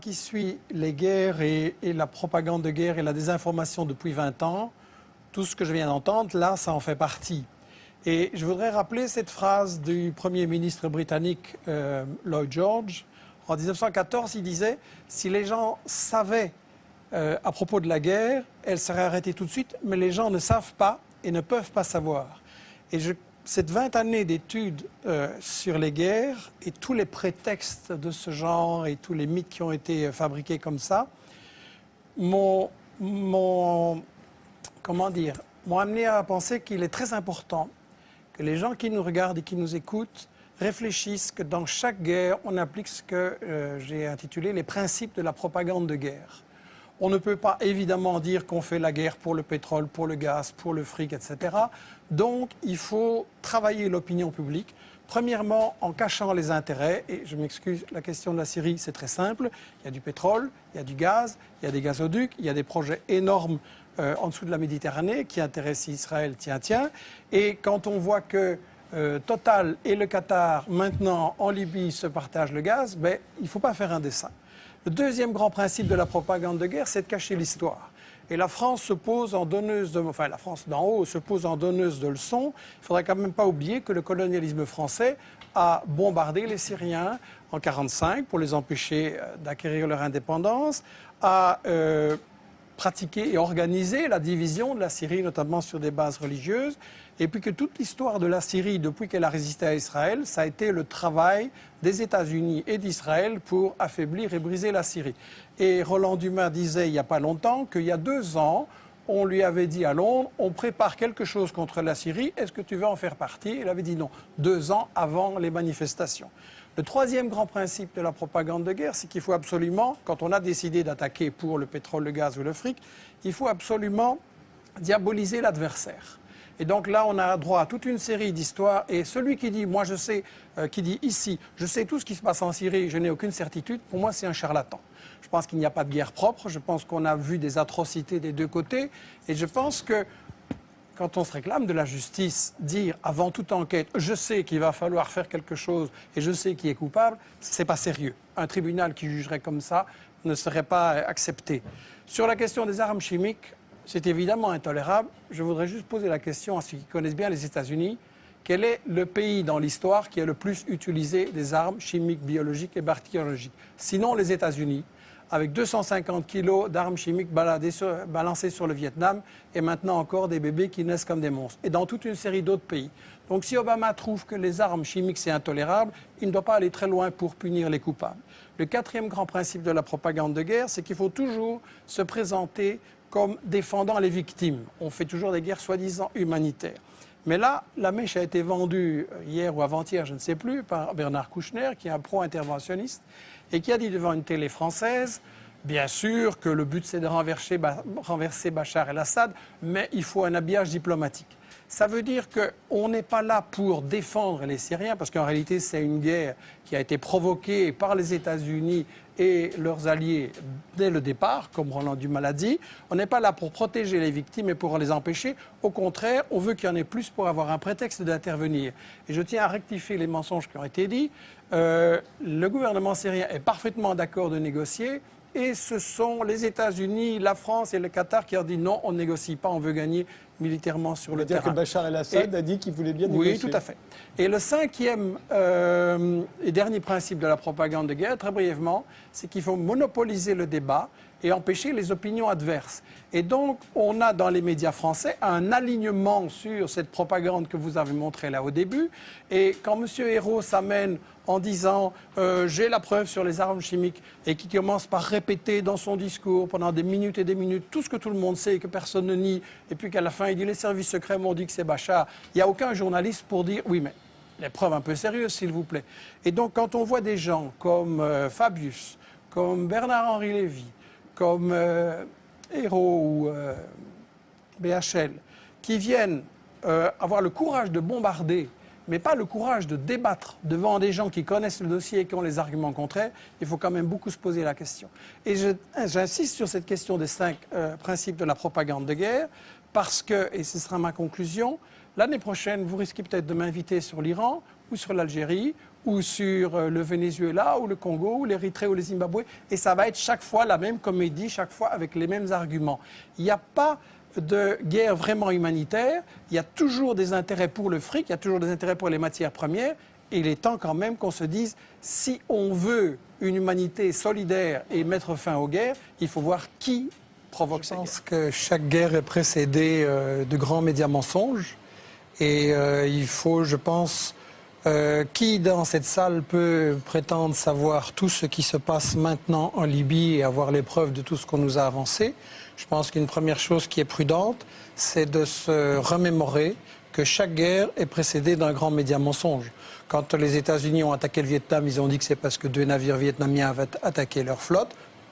qui suit les guerres et la propagande de guerre et la désinformation depuis 20 ans, tout ce que je viens d'entendre, là, ça en fait partie. Et je voudrais rappeler cette phrase du Premier ministre britannique Lloyd George. En 1914, il disait « Si les gens savaient à propos de la guerre, elle serait arrêtée tout de suite, mais les gens ne savent pas et ne peuvent pas savoir. » Et cette 20 années d'études sur les guerres et tous les prétextes de ce genre et tous les mythes qui ont été fabriqués comme ça m'ont amené à penser qu'il est très important que les gens qui nous regardent et qui nous écoutent réfléchissent que dans chaque guerre, on applique ce que j'ai intitulé les principes de la propagande de guerre. On ne peut pas évidemment dire qu'on fait la guerre pour le pétrole, pour le gaz, pour le fric, etc. Donc, il faut travailler l'opinion publique. Premièrement, en cachant les intérêts. Et je m'excuse, la question de la Syrie, c'est très simple. Il y a du pétrole, il y a du gaz, il y a des gazoducs, il y a des projets énormes en dessous de la Méditerranée qui intéressent Israël, tiens. Et quand on voit que Total et le Qatar, maintenant en Libye, se partagent le gaz, ben, il ne faut pas faire un dessin. Le deuxième grand principe de la propagande de guerre, c'est de cacher l'histoire. Et la France se pose en donneuse de... Enfin, la France d'en haut se pose en donneuse de leçons. Il ne faudrait quand même pas oublier que le colonialisme français a bombardé les Syriens en 1945 pour les empêcher d'acquérir leur indépendance, a pratiqué et organisé la division de la Syrie, notamment sur des bases religieuses, et puis que toute l'histoire de la Syrie, depuis qu'elle a résisté à Israël, ça a été le travail des États-Unis et d'Israël pour affaiblir et briser la Syrie. Et Roland Dumas disait il n'y a pas longtemps qu'il y a 2 ans, on lui avait dit à Londres, on prépare quelque chose contre la Syrie, est-ce que tu veux en faire partie? Il avait dit non, 2 ans avant les manifestations. Le troisième grand principe de la propagande de guerre, c'est qu'il faut absolument, quand on a décidé d'attaquer pour le pétrole, le gaz ou le fric, il faut absolument diaboliser l'adversaire. Et donc là, on a droit à toute une série d'histoires. Et celui qui dit, moi je sais, qui dit ici, je sais tout ce qui se passe en Syrie, je n'ai aucune certitude, pour moi c'est un charlatan. Je pense qu'il n'y a pas de guerre propre, je pense qu'on a vu des atrocités des deux côtés. Et je pense que quand on se réclame de la justice, dire avant toute enquête, je sais qu'il va falloir faire quelque chose et je sais qui est coupable, c'est pas sérieux. Un tribunal qui jugerait comme ça ne serait pas accepté. Sur la question des armes chimiques, c'est évidemment intolérable. Je voudrais juste poser la question à ceux qui connaissent bien les États-Unis. Quel est le pays dans l'histoire qui a le plus utilisé des armes chimiques, biologiques et bactériologiques? Sinon les États-Unis, avec 250 kilos d'armes chimiques balancées sur le Vietnam et maintenant encore des bébés qui naissent comme des monstres. Et dans toute une série d'autres pays. Donc si Obama trouve que les armes chimiques c'est intolérable, il ne doit pas aller très loin pour punir les coupables. Le quatrième grand principe de la propagande de guerre, c'est qu'il faut toujours se présenter comme défendant les victimes. On fait toujours des guerres soi-disant humanitaires. Mais là, la mèche a été vendue hier ou avant-hier, je ne sais plus, par Bernard Kouchner, qui est un pro-interventionniste, et qui a dit devant une télé française, bien sûr que le but c'est de renverser Bachar el-Assad, mais il faut un habillage diplomatique. Ça veut dire qu'on n'est pas là pour défendre les Syriens, parce qu'en réalité c'est une guerre qui a été provoquée par les États-Unis et leurs alliés dès le départ, comme Roland Dumas l'a dit. On n'est pas là pour protéger les victimes et pour les empêcher. Au contraire, on veut qu'il y en ait plus pour avoir un prétexte d'intervenir. Et je tiens à rectifier les mensonges qui ont été dits. Le gouvernement syrien est parfaitement d'accord de négocier. Et ce sont les États-Unis, la France et le Qatar qui ont dit non, on ne négocie pas, on veut gagner militairement sur le terrain. C'est-à-dire que Bachar el-Assad a dit qu'il voulait bien négocier. Oui, tout à fait. Et le cinquième et dernier principe de la propagande de guerre, très brièvement, c'est qu'il faut monopoliser le débat et empêcher les opinions adverses. Et donc, on a dans les médias français un alignement sur cette propagande que vous avez montrée là au début. Et quand M. Hérault s'amène en disant « j'ai la preuve sur les armes chimiques » et qui commence par répéter dans son discours pendant des minutes et des minutes tout ce que tout le monde sait et que personne ne nie, et puis qu'à la fin il dit « les services secrets m'ont dit que c'est Bachar », il n'y a aucun journaliste pour dire « oui, mais les preuves un peu sérieuses, s'il vous plaît ». Et donc, quand on voit des gens comme Fabius, comme Bernard-Henri Lévy, comme Hérault ou BHL, qui viennent avoir le courage de bombarder, mais pas le courage de débattre devant des gens qui connaissent le dossier et qui ont les arguments contraires, il faut quand même beaucoup se poser la question. Et j'insiste sur cette question des 5 principes de la propagande de guerre, parce que, et ce sera ma conclusion, l'année prochaine, vous risquez peut-être de m'inviter sur l'Iran, ou sur l'Algérie, ou sur le Venezuela, ou le Congo, ou l'Érythrée, ou le Zimbabwe. Et ça va être chaque fois la même comédie, chaque fois avec les mêmes arguments. Il n'y a pas de guerre vraiment humanitaire. Il y a toujours des intérêts pour le fric, il y a toujours des intérêts pour les matières premières. Et il est temps quand même qu'on se dise, si on veut une humanité solidaire et mettre fin aux guerres, il faut voir qui provoque ces guerres. Je pense que chaque guerre est précédée de grands médias mensonges. Et il faut, je pense, qui dans cette salle peut prétendre savoir tout ce qui se passe maintenant en Libye et avoir les preuves de tout ce qu'on nous a avancé. Je pense qu'une première chose qui est prudente, c'est de se remémorer que chaque guerre est précédée d'un grand média mensonge. Quand les États-Unis ont attaqué le Vietnam, ils ont dit que c'est parce que 2 navires vietnamiens avaient attaqué leur flotte.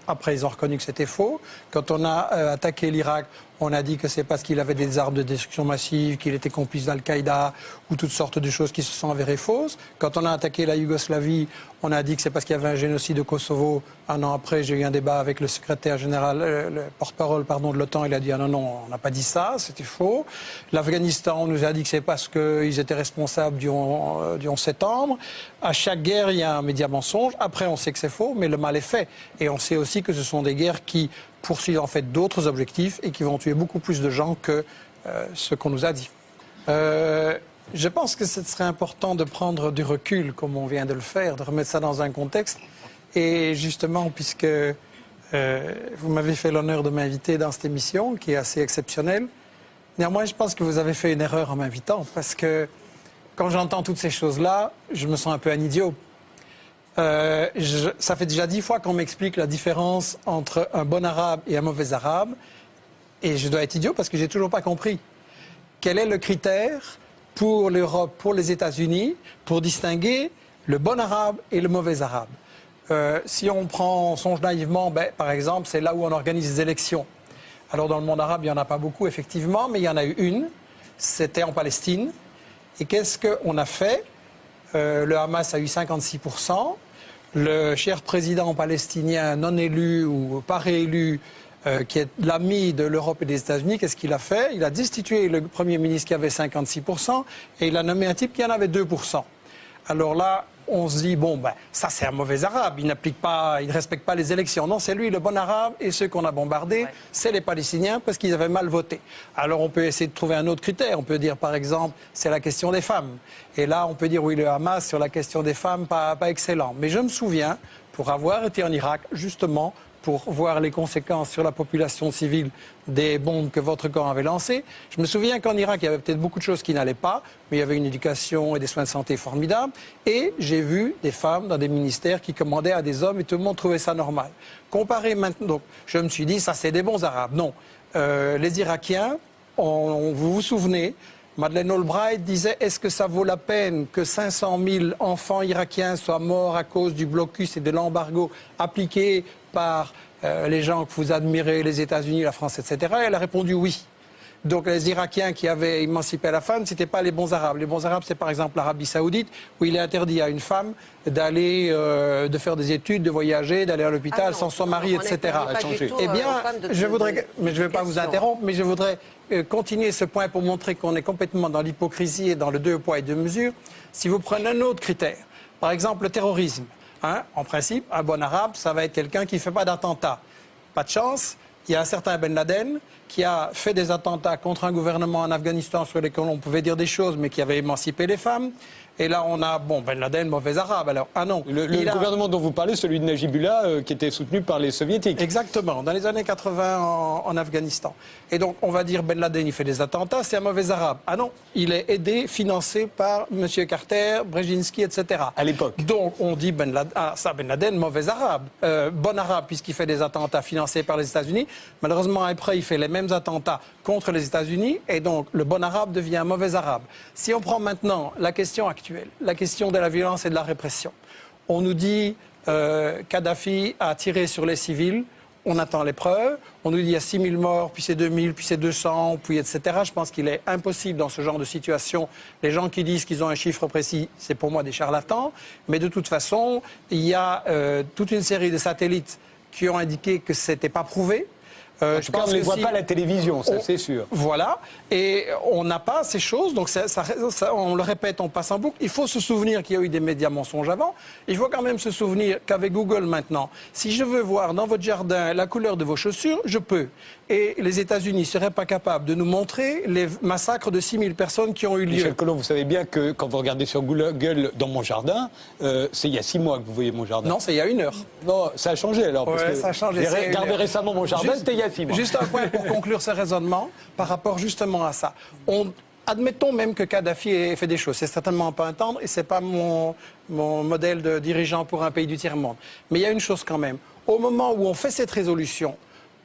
Après, ils ont reconnu que c'était faux. Quand on a attaqué l'Irak, on a dit que c'est parce qu'il avait des armes de destruction massive, qu'il était complice d'Al-Qaïda ou toutes sortes de choses qui se sont avérées fausses. Quand on a attaqué la Yougoslavie, on a dit que c'est parce qu'il y avait un génocide au Kosovo. Un an après, j'ai eu un débat avec le secrétaire général, le porte-parole de l'OTAN. Il a dit ah non, on n'a pas dit ça, c'était faux. L'Afghanistan, on nous a dit que c'est parce qu'ils étaient responsables du 11 septembre. À chaque guerre, il y a un média mensonge. Après, on sait que c'est faux, mais le mal est fait. Et on sait aussi que ce sont des guerres qui poursuivent en fait d'autres objectifs et qui vont tuer beaucoup plus de gens que ce qu'on nous a dit. Je pense que ce serait important de prendre du recul, comme on vient de le faire, de remettre ça dans un contexte. Et justement, puisque vous m'avez fait l'honneur de m'inviter dans cette émission, qui est assez exceptionnelle, néanmoins, je pense que vous avez fait une erreur en m'invitant, parce que quand j'entends toutes ces choses-là, je me sens un peu un idiot. Ça fait déjà 10 fois qu'on m'explique la différence entre un bon arabe et un mauvais arabe. Et je dois être idiot parce que j'ai toujours pas compris. Quel est le critère pour l'Europe, pour les États-Unis, pour distinguer le bon arabe et le mauvais arabe? Si on songe naïvement, par exemple, c'est là où on organise des élections. Alors dans le monde arabe, il n'y en a pas beaucoup, effectivement, mais il y en a eu une. C'était en Palestine. Et qu'est-ce qu'on a fait? Le Hamas a eu 56%. Le cher président palestinien non élu ou pas réélu, qui est l'ami de l'Europe et des États-Unis, qu'est-ce qu'il a fait? Il a destitué le Premier ministre qui avait 56% et il a nommé un type qui en avait 2%. Alors là, on se dit, ça c'est un mauvais arabe, il ne respecte pas les élections. Non, c'est lui le bon arabe et ceux qu'on a bombardés, c'est les Palestiniens parce qu'ils avaient mal voté. Alors on peut essayer de trouver un autre critère. On peut dire par exemple, c'est la question des femmes. Et là, on peut dire, oui, le Hamas sur la question des femmes, pas excellent. Mais je me souviens, pour avoir été en Irak, justement, pour voir les conséquences sur la population civile des bombes que votre camp avait lancées. Je me souviens qu'en Irak, il y avait peut-être beaucoup de choses qui n'allaient pas, mais il y avait une éducation et des soins de santé formidables. Et j'ai vu des femmes dans des ministères qui commandaient à des hommes et tout le monde trouvait ça normal. Comparé maintenant, donc, je me suis dit, ça c'est des bons Arabes. Non. Les Irakiens, vous vous souvenez, Madeleine Albright disait, est-ce que ça vaut la peine que 500 000 enfants irakiens soient morts à cause du blocus et de l'embargo appliqué par les gens que vous admirez, les États-Unis, la France, etc. Et elle a répondu oui. Donc les Irakiens qui avaient émancipé la femme, ce n'étaient pas les bons Arabes. Les bons Arabes, c'est par exemple l'Arabie Saoudite, où il est interdit à une femme d'aller, de faire des études, de voyager, d'aller à l'hôpital sans son mari, etc. Eh bien, je voudrais, mais je ne vais pas vous interrompre, mais je voudrais continuer ce point pour montrer qu'on est complètement dans l'hypocrisie et dans le deux poids et deux mesures. Si vous prenez un autre critère, par exemple le terrorisme, en principe, un bon arabe, ça va être quelqu'un qui ne fait pas d'attentat. Pas de chance, il y a un certain Ben Laden qui a fait des attentats contre un gouvernement en Afghanistan sur lesquels on pouvait dire des choses, mais qui avait émancipé les femmes. Et là, on a, Ben Laden, mauvais arabe. Alors, non. Le gouvernement dont vous parlez, celui de Najibullah, qui était soutenu par les soviétiques. Exactement, dans les années 80 en Afghanistan. Et donc, on va dire Ben Laden, il fait des attentats, c'est un mauvais arabe. Ah non, il est aidé, financé par M. Carter, Brzezinski, etc. À l'époque. Donc, on dit Ben Laden, mauvais arabe. Bon arabe, puisqu'il fait des attentats financés par les États-Unis. Malheureusement, après, il fait les mêmes attentats contre les États-Unis. Et donc, le bon arabe devient un mauvais arabe. Si on prend maintenant la question actuelle, la question de la violence et de la répression. On nous dit Kadhafi a tiré sur les civils, on attend les preuves. On nous dit il y a 6 000 morts, puis c'est 2 000, puis c'est 200, puis etc. Je pense qu'il est impossible dans ce genre de situation. Les gens qui disent qu'ils ont un chiffre précis, c'est pour moi des charlatans. Mais de toute façon, il y a toute une série de satellites qui ont indiqué que ce n'était pas prouvé. En tout cas, on ne les voit pas à la télévision, ça c'est sûr. Voilà, et on n'a pas ces choses, donc on le répète, on passe en boucle. Il faut se souvenir qu'il y a eu des médias mensonges avant. Il faut quand même se souvenir qu'avec Google maintenant, si je veux voir dans votre jardin la couleur de vos chaussures, je peux. Et les États-Unis ne seraient pas capables de nous montrer les massacres de 6000 personnes qui ont eu lieu. Michel Colomb, vous savez bien que quand vous regardez sur Google dans mon jardin, c'est il y a 6 mois que vous voyez mon jardin. Non, c'est il y a 1 heure. Non, ça a changé alors. Parce que ça a changé. J'ai regardé récemment mon jardin, c'était il y a 6 mois. Juste un point pour conclure ce raisonnement par rapport justement à ça. Admettons même que Kadhafi ait fait des choses. C'est certainement pas un tendre et c'est pas mon modèle de dirigeant pour un pays du tiers-monde. Mais il y a une chose quand même. Au moment où on fait cette résolution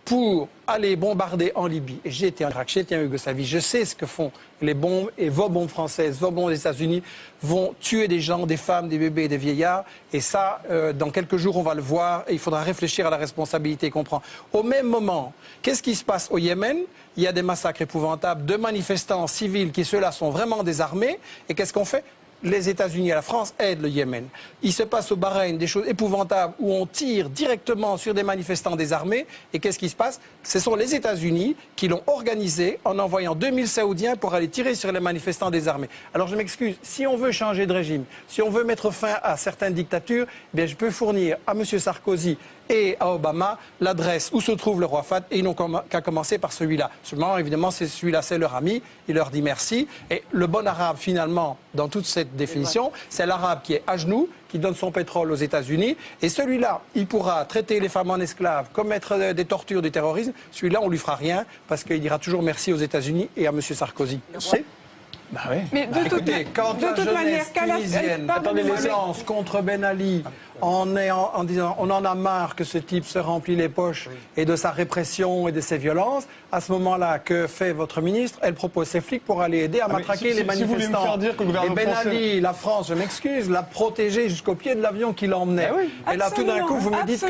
pour aller bombarder en Libye, et j'ai été en Irak, j'ai été en Yougoslavie, je sais ce que font les bombes, et vos bombes françaises, vos bombes des États-Unis vont tuer des gens, des femmes, des bébés, des vieillards, et ça, dans quelques jours, on va le voir, et il faudra réfléchir à la responsabilité qu'on prend. Au même moment, qu'est-ce qui se passe au Yémen? Il y a des massacres épouvantables de manifestants civils qui, ceux-là, sont vraiment désarmés, et qu'est-ce qu'on fait? Les États-Unis et la France aident le Yémen. Il se passe au Bahreïn des choses épouvantables où on tire directement sur des manifestants désarmés. Et qu'est-ce qui se passe? Ce sont les États-Unis qui l'ont organisé en envoyant 2000 Saoudiens pour aller tirer sur les manifestants désarmés. Alors je m'excuse, si on veut changer de régime, si on veut mettre fin à certaines dictatures, eh bien je peux fournir à M. Sarkozy et à Obama l'adresse où se trouve le roi Fahd, et ils n'ont qu'à commencer par celui-là. Seulement, évidemment, celui-là, c'est leur ami, il leur dit merci. Et le bon arabe, finalement, dans toute cette définition, c'est l'arabe qui est à genoux, qui donne son pétrole aux États-Unis. Et celui-là, il pourra traiter les femmes en esclaves, commettre des tortures, du terrorisme. Celui-là, on ne lui fera rien, parce qu'il dira toujours merci aux États-Unis et à M. Sarkozy. Bah oui. Mais écoutez, quand la jeunesse tunisienne lance contre Ben Ali en disant on en a marre que ce type se remplit les poches et de sa répression et de ses violences, à ce moment-là, que fait votre ministre? Elle propose ses flics pour aller aider à matraquer les manifestants. Si vous voulez me faire dire que le gouvernement et Ben français... Ali, la France, je m'excuse, l'a protégé jusqu'au pied de l'avion qui l'emmenait. Oui, et là, tout d'un coup, vous me dites que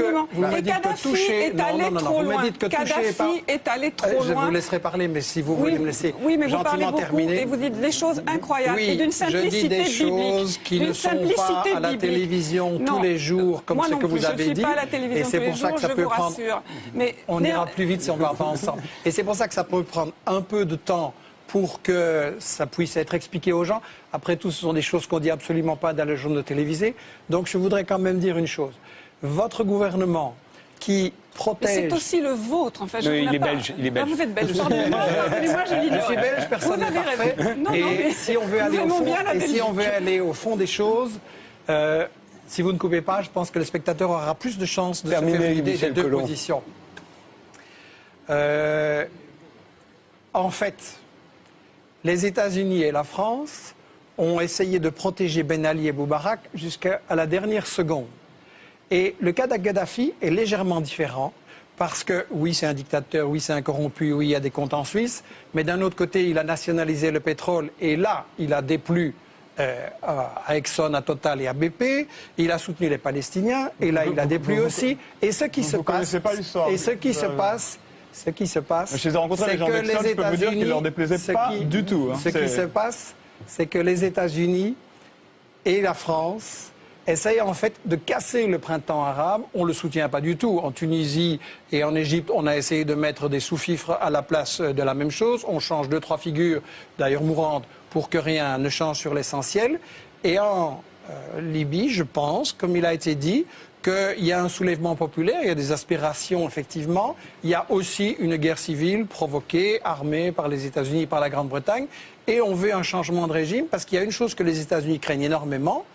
toucher... Vous me dites que Kadhafi est allé trop loin. Je vous laisserai parler, mais si vous voulez me laisser gentiment terminer. Et vous dites des choses incroyables et d'une simplicité biblique. Je dis des biblique. choses qui ne sont pas à la télévision tous les jours, comme ce que vous avez dit. Et c'est pour ça que ça peut prendre... On ira plus vite si on ne va pas ensemble. Et c'est pour ça que ça peut prendre un peu de temps pour que ça puisse être expliqué aux gens. Après tout, ce sont des choses qu'on ne dit absolument pas dans les journaux télévisés. Donc je voudrais quand même dire une chose. Votre gouvernement qui protège... C'est aussi le vôtre, en fait. Il est belge. Vous êtes belge. Pardonnez-moi, je suis belge, personne n'est parfait. Et si on veut aller au fond des choses... si vous ne coupez pas, je pense que le spectateur aura plus de chances de se faire une idée des deux positions. En fait, les États-Unis et la France ont essayé de protéger Ben Ali et Moubarak jusqu'à la dernière seconde. Et le cas d'Gaddafi est légèrement différent parce que, oui, c'est un dictateur, oui, c'est un corrompu, oui, il y a des comptes en Suisse, mais d'un autre côté, il a nationalisé le pétrole et là, il a déplu à Exxon, à Total et à BP. Il a soutenu les Palestiniens et là, il a déplu aussi. Et ce qui se passe... Ce qui se passe, c'est que les États-Unis, ce qui se passe, c'est que les États-Unis et la France essayent en fait de casser le printemps arabe. On ne le soutient pas du tout. En Tunisie et en Égypte, on a essayé de mettre des sous-fifres à la place de la même chose. On change 2-3 figures, d'ailleurs mourantes, pour que rien ne change sur l'essentiel. Et en Libye, je pense, comme il a été dit, qu'il y a un soulèvement populaire, il y a des aspirations, effectivement. Il y a aussi une guerre civile provoquée, armée par les États-Unis et par la Grande-Bretagne. Et on veut un changement de régime, parce qu'il y a une chose que les États-Unis craignent énormément,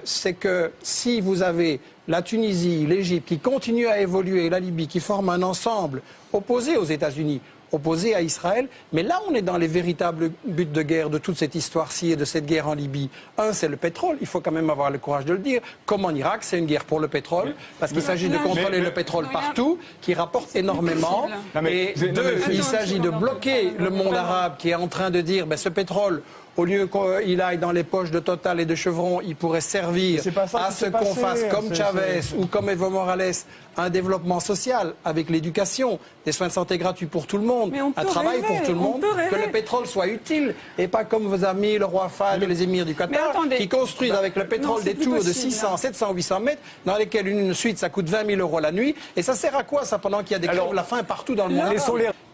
c'est que si vous avez la Tunisie, l'Égypte qui continuent à évoluer, et la Libye qui forment un ensemble opposé aux États-Unis, opposé à Israël, mais là on est dans les véritables buts de guerre de toute cette histoire-ci et de cette guerre en Libye. Un, c'est le pétrole, il faut quand même avoir le courage de le dire, comme en Irak, c'est une guerre pour le pétrole, parce qu'il s'agit de contrôler le pétrole partout, qui rapporte énormément, et deux, il s'agit de bloquer le monde arabe qui est en train de dire, ce pétrole, au lieu qu'il aille dans les poches de Total et de Chevron, il pourrait servir à ce qu'on fasse comme Chavez ou comme Evo Morales un développement social avec l'éducation, des soins de santé gratuits pour tout le monde. monde, un travail pour tout le monde, que le pétrole soit utile et pas comme vos amis, le roi Fahd et les émirs du Qatar, qui construisent avec le pétrole des tours de 600, 700, 800 mètres, dans lesquelles une suite, ça coûte 20 000 € la nuit. Et ça sert à quoi, ça, pendant qu'il y a des crèves la faim partout dans le monde?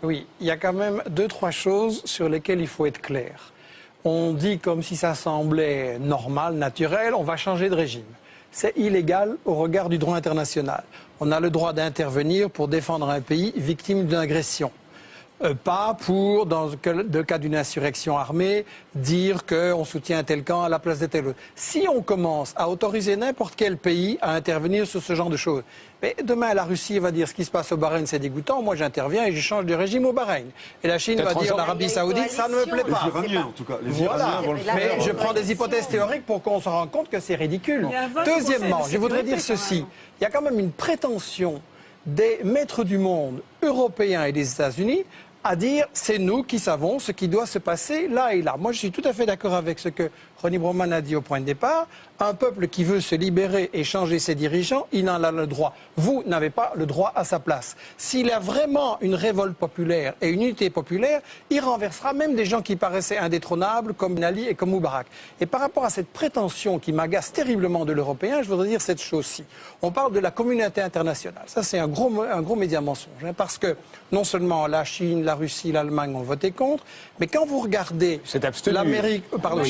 Oui, il y a quand même 2-3 choses sur lesquelles il faut être clair. On dit comme si ça semblait normal, naturel, on va changer de régime. C'est illégal au regard du droit international. On a le droit d'intervenir pour défendre un pays victime d'une agression. Pas pour, dans le cas d'une insurrection armée, dire qu'on soutient tel camp à la place de tel autre. Si on commence à autoriser n'importe quel pays à intervenir sur ce genre de choses, mais demain la Russie va dire ce qui se passe au Bahreïn c'est dégoûtant, moi j'interviens et je change de régime au Bahreïn. Et la Chine va dire l'Arabie Saoudite ça ne me plaît pas. Les Iraniens en tout cas. Voilà. Mais je prends des hypothèses théoriques pour qu'on se rende compte que c'est ridicule. Deuxièmement, je voudrais dire ceci, il y a quand même une prétention des maîtres du monde européens et des États-Unis à dire c'est nous qui savons ce qui doit se passer là et là. Moi, je suis tout à fait d'accord avec ce que Ronnie Broman a dit au point de départ. Un peuple qui veut se libérer et changer ses dirigeants, il en a le droit. Vous n'avez pas le droit à sa place. S'il y a vraiment une révolte populaire et une unité populaire, il renversera même des gens qui paraissaient indétrônables comme Ben Ali et comme Moubarak. Et par rapport à cette prétention qui m'agace terriblement de l'Européen, je voudrais dire cette chose-ci. On parle de la communauté internationale. Ça, c'est un gros média mensonge. Parce que non seulement la Chine, la Russie, l'Allemagne ont voté contre, mais quand vous regardez l'Amérique... Pardon,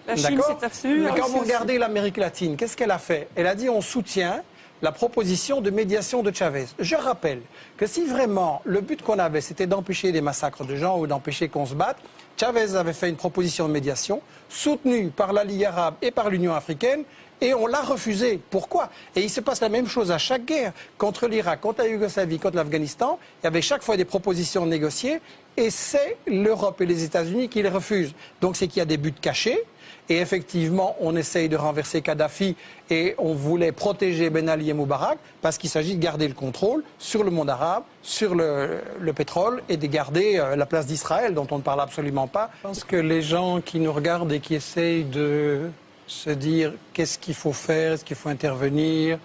la Chine s'est abstenue. Mais quand vous regardez l'Amérique latine, qu'est-ce qu'elle a fait? Elle a dit on soutient la proposition de médiation de Chavez. Je rappelle que si vraiment le but qu'on avait, c'était d'empêcher des massacres de gens ou d'empêcher qu'on se batte, Chavez avait fait une proposition de médiation soutenue par la Ligue arabe et par l'Union africaine. Et on l'a refusé. Pourquoi? Et il se passe la même chose à chaque guerre. Contre l'Irak, contre la Yougoslavie, contre l'Afghanistan, il y avait chaque fois des propositions négociées. Et c'est l'Europe et les États-Unis qui les refusent. Donc c'est qu'il y a des buts cachés. Et effectivement, on essaye de renverser Kadhafi et on voulait protéger Ben Ali et Moubarak parce qu'il s'agit de garder le contrôle sur le monde arabe, sur le pétrole et de garder la place d'Israël dont on ne parle absolument pas. Je pense que les gens qui nous regardent et qui essayent de se dire qu'est-ce qu'il faut faire, est-ce qu'il faut intervenir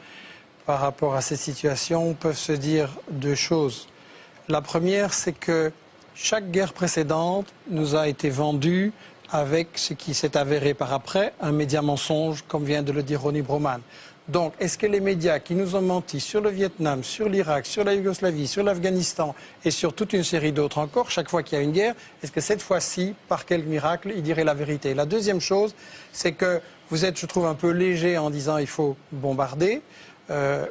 par rapport à cette situation, peuvent se dire 2 choses. La première, c'est que chaque guerre précédente nous a été vendue avec ce qui s'est avéré par après, un média mensonge, comme vient de le dire Ronnie Broman. Donc, est-ce que les médias qui nous ont menti sur le Vietnam, sur l'Irak, sur la Yougoslavie, sur l'Afghanistan et sur toute une série d'autres encore, chaque fois qu'il y a une guerre, est-ce que cette fois-ci, par quel miracle, ils diraient la vérité? La deuxième chose, c'est que vous êtes, je trouve, un peu léger en disant il faut bombarder.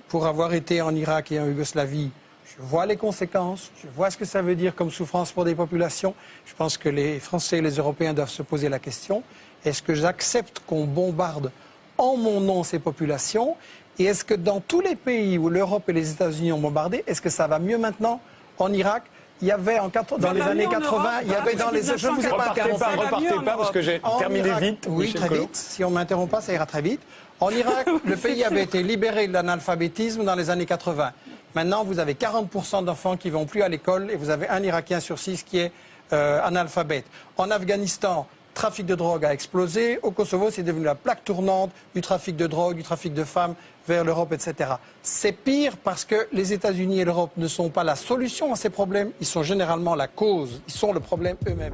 Pour avoir été en Irak et en Yougoslavie, je vois les conséquences, je vois ce que ça veut dire comme souffrance pour des populations. Je pense que les Français et les Européens doivent se poser la question, est-ce que j'accepte qu'on bombarde en mon nom ces populations? Et est-ce que dans tous les pays où l'Europe et les États-Unis ont bombardé, est-ce que ça va mieux maintenant? En Irak, il y avait dans les années 80, il y avait dans les... Je ne vous ai pas interrompu. Repartez pas parce que j'ai terminé vite. Oui, très vite. Si on ne m'interrompt pas, ça ira très vite. En Irak, le pays avait été libéré de l'analphabétisme dans les années 80. Maintenant, vous avez 40% d'enfants qui ne vont plus à l'école et vous avez un Irakien sur 6 qui est analphabète. En Afghanistan, le trafic de drogue a explosé. Au Kosovo, c'est devenu la plaque tournante du trafic de drogue, du trafic de femmes vers l'Europe, etc. C'est pire parce que les États-Unis et l'Europe ne sont pas la solution à ces problèmes. Ils sont généralement la cause. Ils sont le problème eux-mêmes.